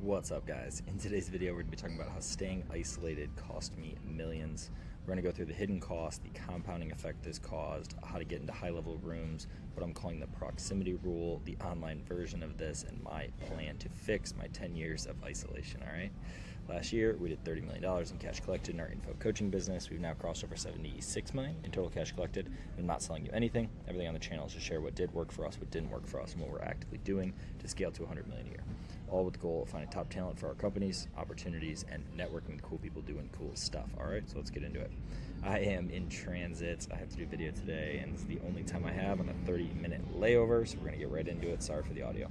What's up, guys? In today's video, we're going to be talking about how staying isolated cost me millions. We're going to go through the hidden cost, the compounding effect this caused, how to get into high-level rooms, what I'm calling the proximity rule, the online version of this, and my plan to fix my 10 years of isolation, all right? Last year, we did $30 million in cash collected in our info coaching business. We've now crossed over $76 million in total cash collected. I'm not selling you anything. Everything on the channel is to share what did work for us, what didn't work for us, and what we're actively doing to scale to $100 million a year. All with the goal of finding top talent for our companies, opportunities, and networking with cool people doing cool stuff. All right, so let's get into it. I am in transit. I have to do a video today, and this is the only time I have on a 30-minute layover, so we're going to get right into it. Sorry for the audio.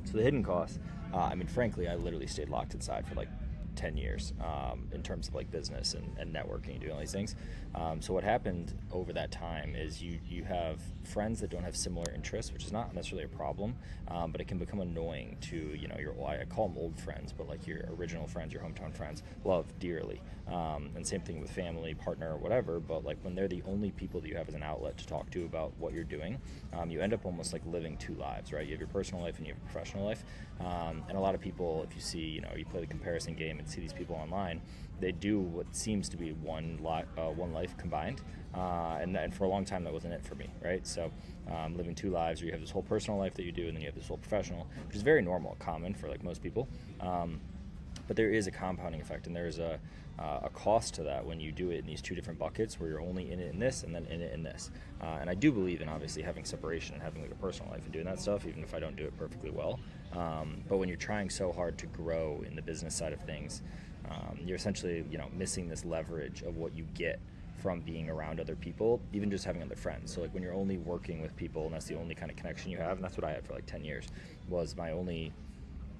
So the hidden costs, frankly, I literally stayed locked inside for like 10 years in terms of like business and networking and doing all these things. So what happened over that time is you have friends that don't have similar interests, which is not necessarily a problem, but it can become annoying to, I call them old friends, but like your original friends, your hometown friends, love dearly. And same thing with family, partner, or whatever, but like when they're the only people that you have as an outlet to talk to about what you're doing, you end up almost like living two lives, right? You have your personal life and you have your professional life. And a lot of people, if you see, you play the comparison game and see these people online, they do what seems to be one life combined, and for a long time that wasn't it for me, right? So living two lives, where you have this whole personal life that you do, and then you have this whole professional, which is very normal, common for like most people. But there is a compounding effect, and there's a cost to that when you do it in these two different buckets, where you're only in it in this and then in it in this. And I do believe in obviously having separation and having like a personal life and doing that stuff, even if I don't do it perfectly well. But when you're trying so hard to grow in the business side of things, you're essentially missing this leverage of what you get from being around other people, even just having other friends. So like when you're only working with people and that's the only kind of connection you have, and that's what I had for like 10 years, was my only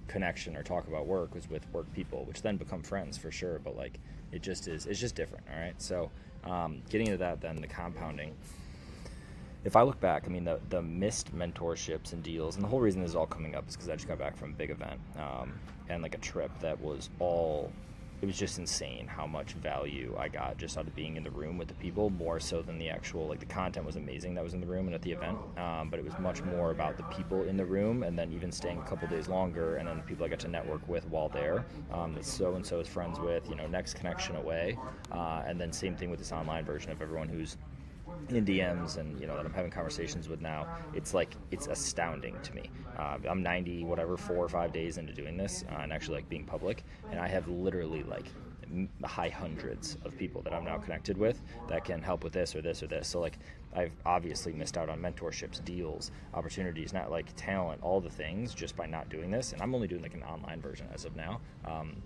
connection or talk about work was with work people, which then become friends for sure, but like it's just different. All right, so getting into that, then the compounding, if I look back, the missed mentorships and deals, and the whole reason this is all coming up is because I just got back from a big event and like a trip that was it was just insane how much value I got just out of being in the room with the people, more so than the actual, like the content was amazing that was in the room and at the event, but it was much more about the people in the room, and then even staying a couple days longer, and then the people I got to network with while there, that so-and-so is friends with, next connection away, and then same thing with this online version of everyone who's in DMs and that I'm having conversations with now. It's astounding to me. I'm 4 or 5 days into doing this and actually like being public, and I have literally like high hundreds of people that I'm now connected with that can help with this or this or this. So like I've obviously missed out on mentorships, deals, opportunities, not like talent, all the things, just by not doing this. And I'm only doing like an online version as of now.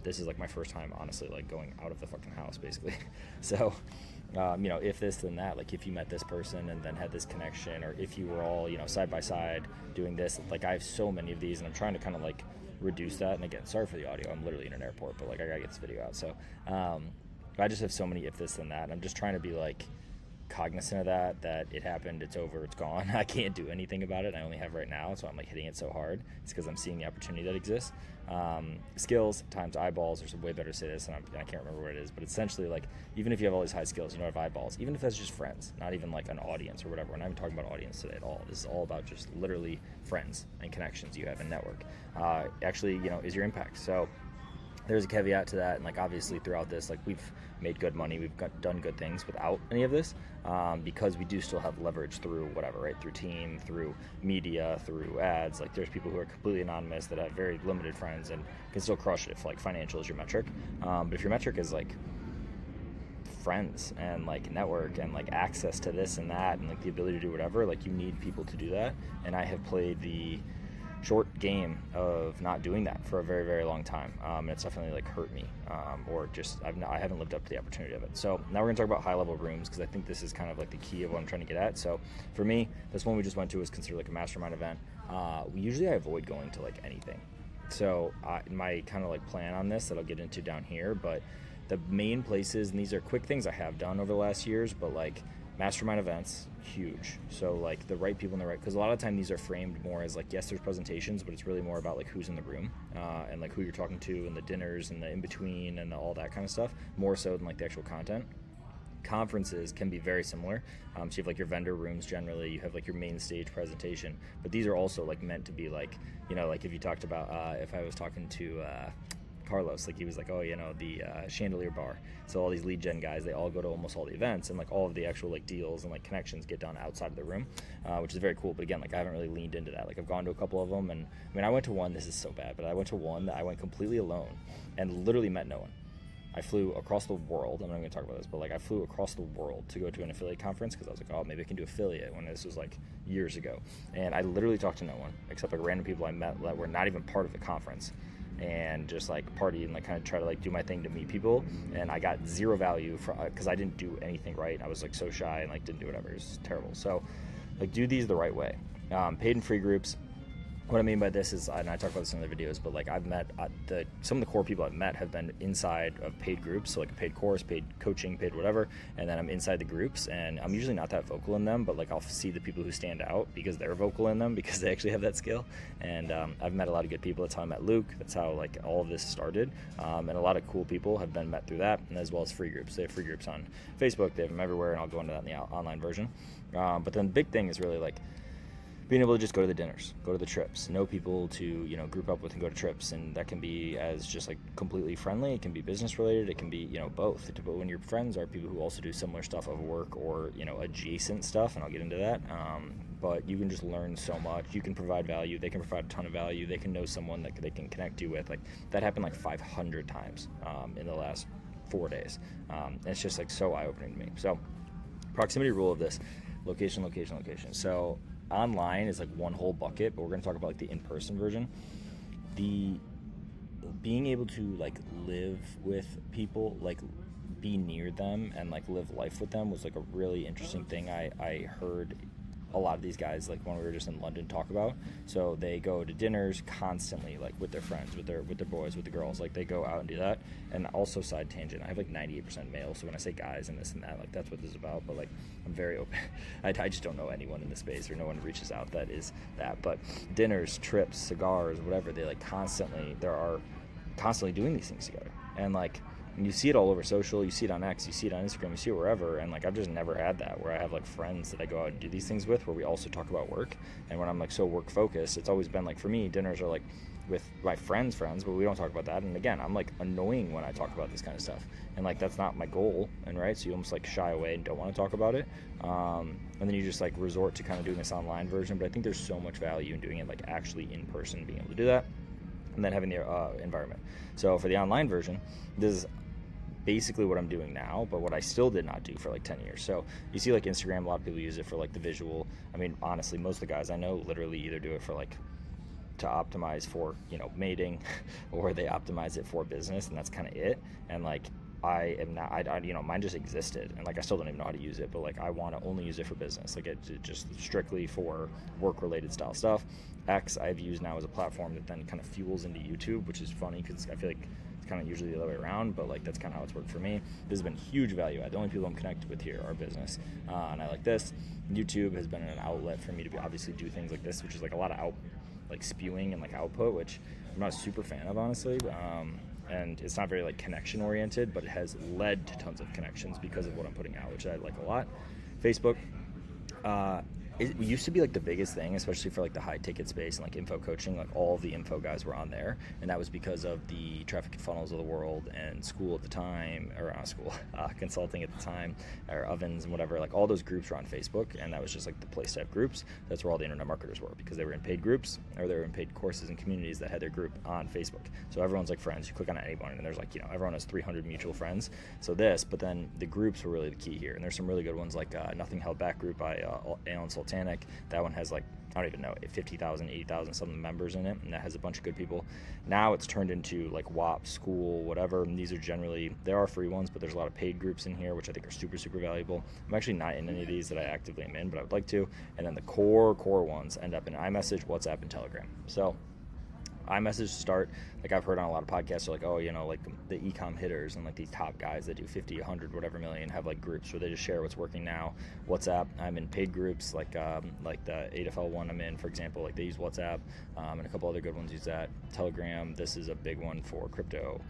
This is like my first time honestly like going out of the fucking house basically. So if this then that, like if you met this person and then had this connection, or if you were all side by side doing this, like I have so many of these, and I'm trying to kind of like reduce that. And again, sorry for the audio, I'm literally in an airport, but like I gotta get this video out. So I just have so many if this then that, and I'm just trying to be like cognizant of that it happened, it's over, it's gone. I can't do anything about it. I only have right now, so I'm like hitting it so hard. It's because I'm seeing the opportunity that exists. Skills times eyeballs, there's a way better to say this, and I can't remember what it is, but essentially like even if you have all these high skills, you don't have eyeballs, even if that's just friends, not even like an audience or whatever. We're not even talking about audience today at all. This is all about just literally friends and connections you have in network. Actually, is your impact. So there's a caveat to that, and like obviously throughout this, like we've made good money, we've done good things without any of this, because we do still have leverage through whatever, right? Through team, through media, through ads. Like there's people who are completely anonymous that have very limited friends and can still crush it if like financial is your metric. But if your metric is like friends and like network and like access to this and that and like the ability to do whatever, like you need people to do that. And I have played the short game of not doing that for a very, very long time. And it's definitely like hurt me, or just I haven't lived up to the opportunity of it. So now we're gonna talk about high level rooms, because I think this is kind of like the key of what I'm trying to get at. So for me, this one we just went to was considered like a mastermind event. I avoid going to like anything. So my kind of like plan on this that I'll get into down here, but the main places, and these are quick things I have done over the last years, but like mastermind events, huge. So like the right people in the right, because a lot of time these are framed more as like, yes, there's presentations, but it's really more about like who's in the room, and like who you're talking to, and the dinners and the in between and all that kind of stuff, more so than like the actual content. Conferences can be very similar. So you have like your vendor rooms generally, you have like your main stage presentation, but these are also like meant to be like, like if you talked about, if I was talking to Carlos, like he was like, oh, the chandelier bar. So all these lead gen guys, they all go to almost all the events, and like all of the actual like deals and like connections get done outside of the room, which is very cool. But again, like I haven't really leaned into that. Like I've gone to a couple of them, and I mean, I went to one, this is so bad, but I went to one that I went completely alone and literally met no one. I flew across the world. I'm not going to talk about this, but like I flew across the world to go to an affiliate conference because I was like, oh, maybe I can do affiliate, when this was like years ago. And I literally talked to no one except like random people I met that were not even part of the conference, and just like party and like kind of try to like do my thing to meet people. And I got zero value because I didn't do anything right. I was like so shy and like didn't do whatever. It was terrible. So like do these the right way. Paid and free groups. What I mean by this is, and I talk about this in other videos, but like I've met some of the core people I've met have been inside of paid groups, so like a paid course, paid coaching, paid whatever, and then I'm inside the groups, and I'm usually not that vocal in them, but like I'll see the people who stand out because they're vocal in them, because they actually have that skill. And I've met a lot of good people. That's how I met Luke. That's how like all of this started, and a lot of cool people have been met through that, and as well as free groups. They have free groups on Facebook. They have them everywhere, and I'll go into that in the online version. But then the big thing is really like being able to just go to the dinners, go to the trips, know people to, group up with and go to trips. And that can be as just like completely friendly. It can be business related. It can be, both. But when your friends are people who also do similar stuff of work or, adjacent stuff, and I'll get into that. But you can just learn so much. You can provide value. They can provide a ton of value. They can know someone that they can connect you with. Like that happened like 500 times in the last 4 days. And it's just like so eye-opening to me. So proximity rule of this, location. So online is like one whole bucket, but we're going to talk about like the in-person version. The being able to like live with people, like be near them and like live life with them was like a really interesting thing I heard a lot of these guys, like when we were just in London, talk about. So they go to dinners constantly, like with their friends, with their boys, with the girls. Like they go out and do that. And also, side tangent, I have like 98% male. So when I say guys and this and that, like that's what this is about. But like I'm very open. I just don't know anyone in the space, or no one reaches out that is that. But dinners, trips, cigars, whatever, they're constantly doing these things together. And like, and you see it all over social, you see it on X, you see it on Instagram, you see it wherever, and like I've just never had that where I have like friends that I go out and do these things with, where we also talk about work. And when I'm like so work focused, it's always been like, for me, dinners are like with my friends, but we don't talk about that. And again, I'm like annoying when I talk about this kind of stuff, and like that's not my goal. And right, so you almost like shy away and don't want to talk about it, and then you just like resort to kind of doing this online version. But I think there's so much value in doing it like actually in person, being able to do that, and then having the environment. So for the online version, this is basically what I'm doing now, but what I still did not do for like 10 years. So you see like Instagram, a lot of people use it for like the visual. I mean, honestly, most of the guys I know literally either do it for like to optimize for, mating, or they optimize it for business, and that's kind of it. And like I am not, mine just existed, and like I still don't even know how to use it, but like I want to only use it for business, like it just strictly for work related style stuff. X I've used now as a platform that then kind of fuels into YouTube, which is funny because I feel like kind of usually the other way around, but like that's kind of how it's worked for me. This has been huge value add. The only people I'm connected with here are business, and I like this. YouTube has been an outlet for me to obviously do things like this, which is like a lot of spewing and like output, which I'm not a super fan of, honestly. And it's not very like connection oriented, but it has led to tons of connections because of what I'm putting out, which I like a lot. Facebook, it used to be like the biggest thing, especially for like the high ticket space and like info coaching. Like all of the info guys were on there, and that was because of the Traffic and Funnels of the world and school at the time, or consulting at the time, or ovens and whatever. Like all those groups were on Facebook, and that was just like the place to have groups. That's where all the internet marketers were, because they were in paid groups, or they were in paid courses and communities that had their group on Facebook. So everyone's like friends. You click on anyone, and there's like, everyone has 300 mutual friends. So but then the groups were really the key here, and there's some really good ones like Nothing Held Back group by Alan Sultanic. That one has like, I don't even know, 50,000, 80,000 something members in it, and that has a bunch of good people. Now it's turned into like WAP, school, whatever, and these are generally, there are free ones, but there's a lot of paid groups in here, which I think are super, super valuable. I'm actually not in any of these that I actively am in, but I would like to. And then the core ones end up in iMessage, WhatsApp, and Telegram. So iMessage start, like I've heard on a lot of podcasts, are like, like the e-com hitters and like these top guys that do 50, 100, whatever million, have like groups where they just share what's working now. WhatsApp, I'm in paid groups, like the AFL one I'm in, for example, like they use WhatsApp, and a couple other good ones use that. Telegram, this is a big one for crypto,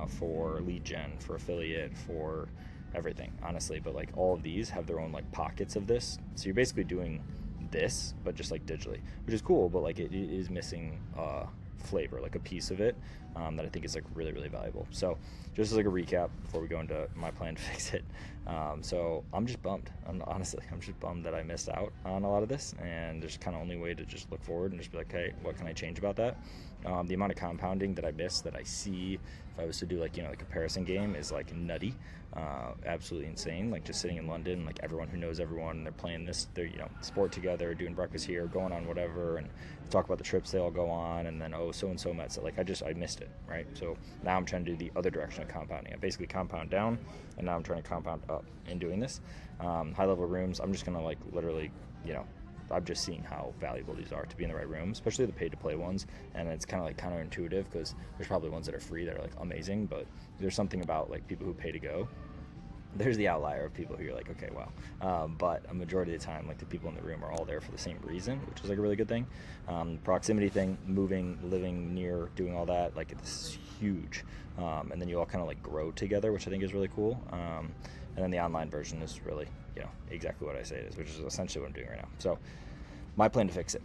for lead gen, for affiliate, for everything, honestly, but like all of these have their own like pockets of this. So you're basically doing this, but just like digitally, which is cool, but like it is missing flavor, like a piece of it that I think is like really, really valuable. So just as like a recap before we go into my plan to fix it. So I'm just bummed. I'm just bummed that I missed out on a lot of this, and there's kind of only way to just look forward and just be like, hey, what can I change about that? The amount of compounding that I miss, that I see if I was to do like, the comparison game, is like nutty, absolutely insane. Like just sitting in London, like everyone who knows everyone, and they're playing this, they're, sport together, doing breakfast here, going on whatever, and talk about the trips they all go on, and then, so-and-so met, so like I missed it, right? So now I'm trying to do the other direction of compounding. I basically compound down, and now I'm trying to compound up in doing this. High level rooms, I'm just gonna like literally, I'm just seeing how valuable these are to be in the right room, especially the pay-to-play ones. And it's kind of like counterintuitive, because there's probably ones that are free that are like amazing, but there's something about like people who pay to go. There's the outlier of people who you're like, okay, wow. But a majority of the time, like the people in the room are all there for the same reason, which is like a really good thing. Proximity thing, moving, living near, doing all that, like it's huge. And then you all kind of like grow together, which I think is really cool. And then the online version is really, exactly what I say it is, which is essentially what I'm doing right now. So my plan to fix it.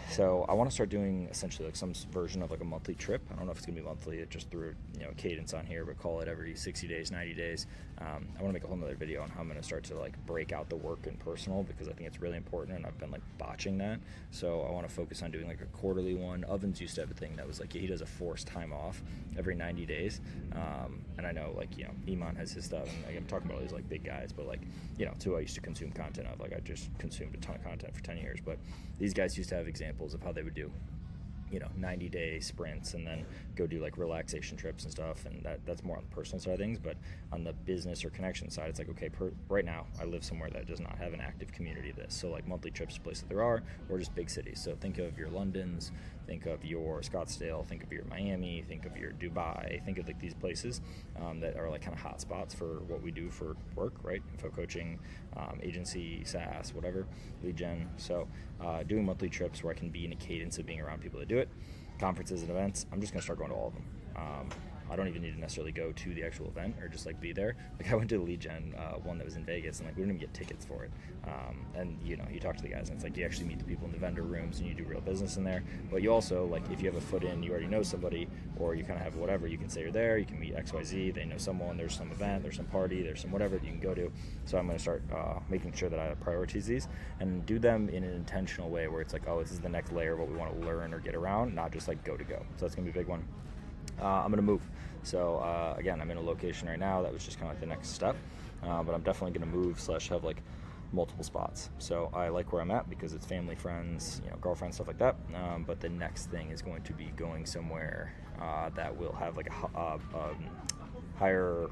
So I want to start doing essentially like some version of like a monthly trip. I don't know if it's gonna be monthly. It just threw a cadence on here, but call it every 60 days, 90 days. I want to make a whole nother video on how I'm going to start to like break out the work and personal, because I think it's really important, and I've been like botching that. So I want to focus on doing like a quarterly one. Ovens used to have a thing that was like he does a forced time off every 90 days. And I know like, Iman has his stuff, and like, I'm talking about all these like big guys, but like, it's who I used to consume content of. Like I just consumed a ton of content for 10 years, but these guys used to have examples of how they would do 90-day sprints, and then go do like relaxation trips and stuff, and that's more on the personal side of things. But on the business or connection side, it's like, okay, right now I live somewhere that does not have an active community of this, so like monthly trips to places that there are, or just big cities. So think of your Londons, think of your Scottsdale, think of your Miami, think of your Dubai, think of like these places that are like kind of hot spots for what we do for work, right? Info coaching, agency, SaaS, whatever, lead gen. So doing monthly trips where I can be in a cadence of being around people that do it. Conferences and events, I'm just going to start going to all of them. I don't even need to necessarily go to the actual event or just like be there. Like I went to the lead gen one that was in Vegas, and like we didn't even get tickets for it. And you talk to the guys, and it's like you actually meet the people in the vendor rooms, and you do real business in there. But you also, like, if you have a foot in, you already know somebody, or you kind of have whatever, you can say you're there, you can meet XYZ, they know someone, there's some event, there's some party, there's some whatever that you can go to. So I'm going to start making sure that I prioritize these and do them in an intentional way, where it's like, oh, this is the next layer of what we want to learn or get around, not just like go to go. So that's going to be a big one. I'm going to move. So again, I'm in a location right now that was just kind of like the next step, but I'm definitely going to move / have like multiple spots. So I like where I'm at because it's family, friends, girlfriend, stuff like that. But the next thing is going to be going somewhere that will have like a higher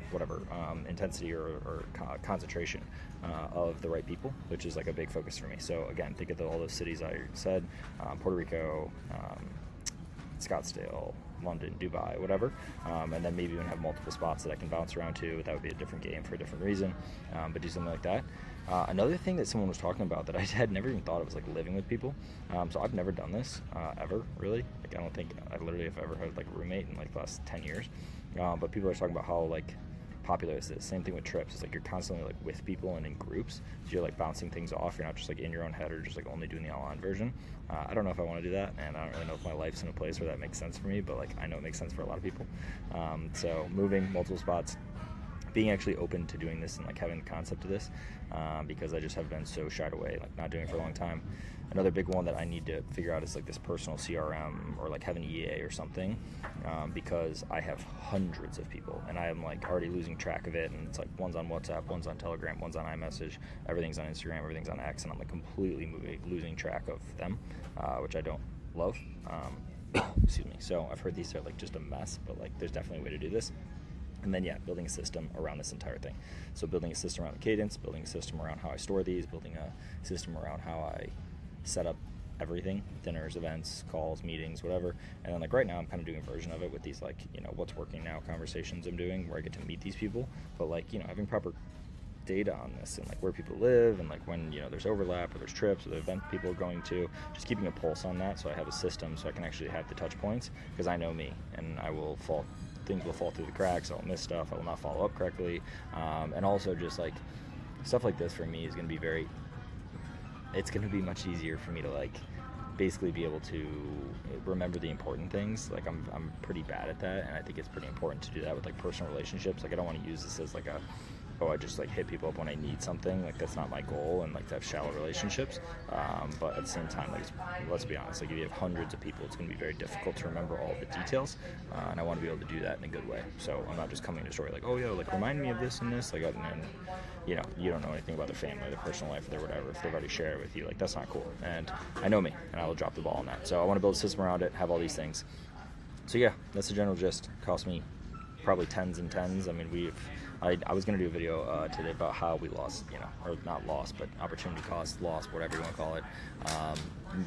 intensity or concentration of the right people, which is like a big focus for me. So again, think of all those cities I said, Puerto Rico, Scottsdale, London, Dubai, whatever, and then maybe even have multiple spots that I can bounce around to. That would be a different game for a different reason, but do something like that. Another thing that someone was talking about that I had never even thought of was like living with people. So I've never done this ever, really. Like I don't think I literally have ever had like a roommate in like the last 10 years. But people are talking about how like popular this is. Same thing with trips. It's like you're constantly like with people and in groups, so you're like bouncing things off. You're not just like in your own head or just like only doing the online version. I don't know if I want to do that, and I don't really know if my life's in a place where that makes sense for me, but like I know it makes sense for a lot of people. So moving multiple spots, being actually open to doing this and like having the concept of this, because I just have been so shied away, like not doing it for a long time. Another big one that I need to figure out is like this personal CRM or like have an EA or something, because I have hundreds of people and I am like already losing track of it, and it's like one's on WhatsApp, one's on Telegram, one's on iMessage, everything's on Instagram, everything's on X, and I'm like completely losing track of them, which I don't love. Excuse me. So I've heard these are like just a mess, but like there's definitely a way to do this. And then, building a system around this entire thing. So building a system around the cadence, building a system around how I store these, building a system around how I set up everything, dinners, events, calls, meetings, whatever. And then like right now I'm kind of doing a version of it with these like, what's working now conversations I'm doing where I get to meet these people. But like, having proper data on this and like where people live and like when there's overlap or there's trips or the event people are going to, just keeping a pulse on that so I have a system so I can actually have the touch points, because I know me and I will fall things will fall through the cracks. I'll miss stuff. I will not follow up correctly. And also just like stuff like this for me is going to be it's going to be much easier for me to like basically be able to remember the important things. Like I'm pretty bad at that, and I think it's pretty important to do that with like personal relationships. Like I don't want to use this as like I just like hit people up when I need something. Like that's not my goal, and like to have shallow relationships. But at the same time, like let's be honest, like if you have hundreds of people, it's going to be very difficult to remember all the details, and I want to be able to do that in a good way. So I'm not just coming to a story like, oh yeah, like remind me of this and this, like, and you know, you don't know anything about their family, their personal life, their whatever. If they've already shared it with you, like that's not cool. And I know me, and I will drop the ball on that. So I want to build a system around it, have all these things. So yeah, that's the general gist. Cost me probably tens and tens. I mean, I was going to do a video today about how we lost, you know, or not lost, but opportunity cost, lost, whatever you want to call it,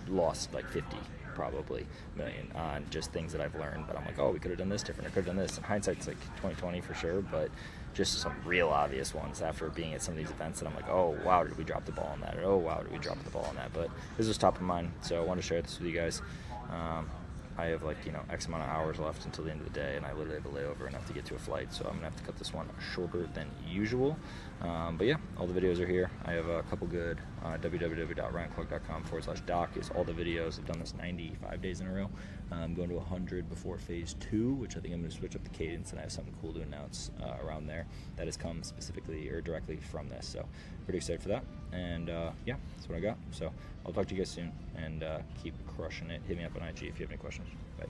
lost like 50 probably million on just things that I've learned. But I'm like, oh, we could have done this different, or could have done this. In hindsight's like 2020 for sure, but just some real obvious ones after being at some of these events that I'm like, oh wow, did we drop the ball on that? Or oh wow, did we drop the ball on that? But this was top of mind, so I wanted to share this with you guys. I have like, you know, X amount of hours left until the end of the day, and I literally have a layover and have to get to a flight, so I'm gonna have to cut this one shorter than usual. But yeah, all the videos are here. I have a couple good. www.ryanclogg.com/doc is all the videos. I've done this 95 days in a row. I'm going to 100 before phase 2, which I think I'm going to switch up the cadence, and I have something cool to announce around there that has come specifically or directly from this. So pretty excited for that. And yeah, that's what I got. So I'll talk to you guys soon, and keep crushing it. Hit me up on IG if you have any questions. Bye.